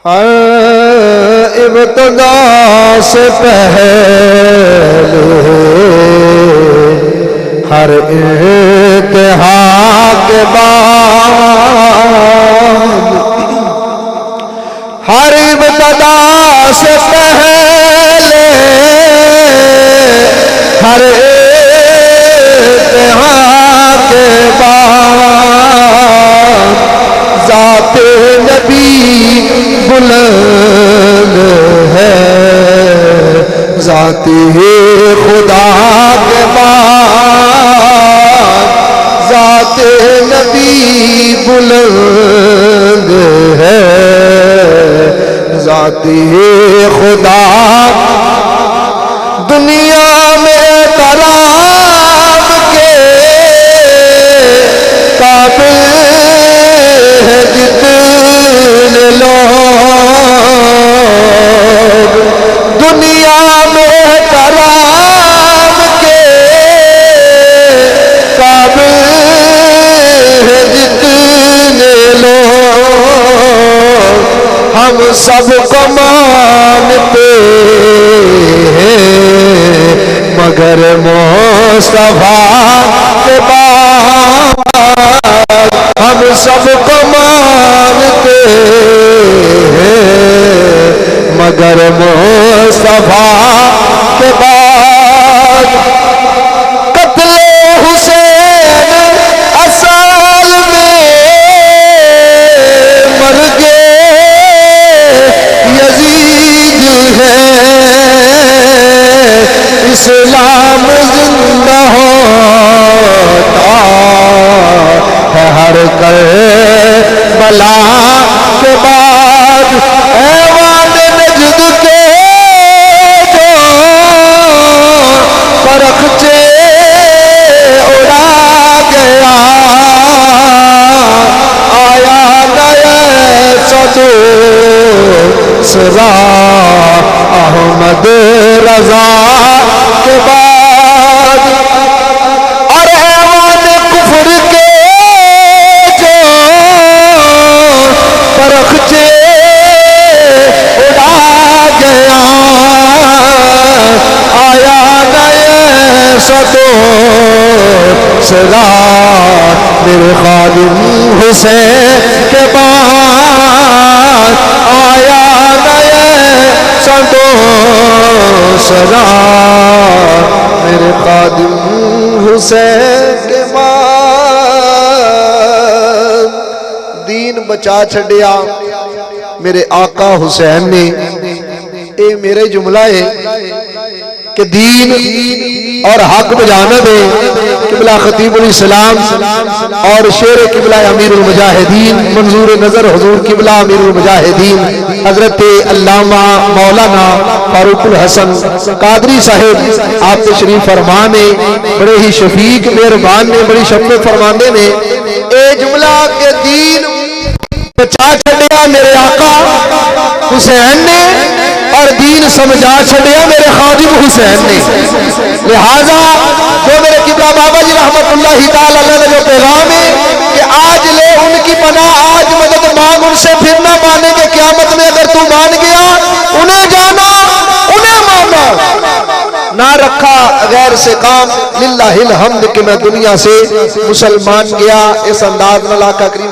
ہر ابتدا سے پہلے ہر انتہا کے بعد، ہر ابتدا سے پہلے ہر انتہا کے بعد ذات نبی بلند ہے، ذات خدا کے بعد ذات نبی بلند ہے، ذات خدا دنیا میں کلام کے قابل ہے جتنے لوگ، دنیا میں کلام کے قابل ہے جتنے لوگ، ہم سب کو مانتے ہیں مگر مصطفیٰ کے بعد، ہم سب کو مانتے ہیں مگر مصطفیٰ کے بعد۔ قتل حسین اصل میں مرگ یزید ہے، اسلام زندہ ہوتا ہے ہر کربلا کے بعد۔ ایوان نجد کے جو پرخچے اڑا گیا، آیا نئے صدو سزا احمد رضا کے بعد۔ اور ایوان کفر کے جو پرخچے اڑا گیا، آیا نئے صدو سزا میرے خادم حسین کے بعد، آیا نئے صدو سزا میرے خادم حسین کے بعد۔ دین بچا چھڑیا میرے آقا حسین نے، اے میرے جملہ ہے کہ دین اور حق بجانا دے قبلہ خطیب الاسلام اور شیر قبلہ امیر المجاہدین منظور نظر حضور قبلہ امیر المجاہدین حضرت علامہ مولانا فاروق الحسن قادری صاحب آپ تشریف فرمانے، بڑے ہی شفیق مہربان نے، بڑی شفقت فرمانے نے اے جملہ کہ دین بچا چھڑیا میرے آقا حسین نے اور دین سمجھا چھڑیا میرے خادم حسین نے۔ لہذا جو میرے قبلہ بابا جی رحمت اللہ تعالیٰ علیہ جو پیغام ہے کہ آج لے ان کی پناہ، آج مدد مانگ ان سے، پھر نہ مانیں گے قیامت میں اگر تو مان گیا، انہیں جانا انہیں مانا، نہ رکھا غیر سے کام، للہ الحمد کہ میں دنیا سے مسلمان گیا۔ اس انداز میں آقا کریم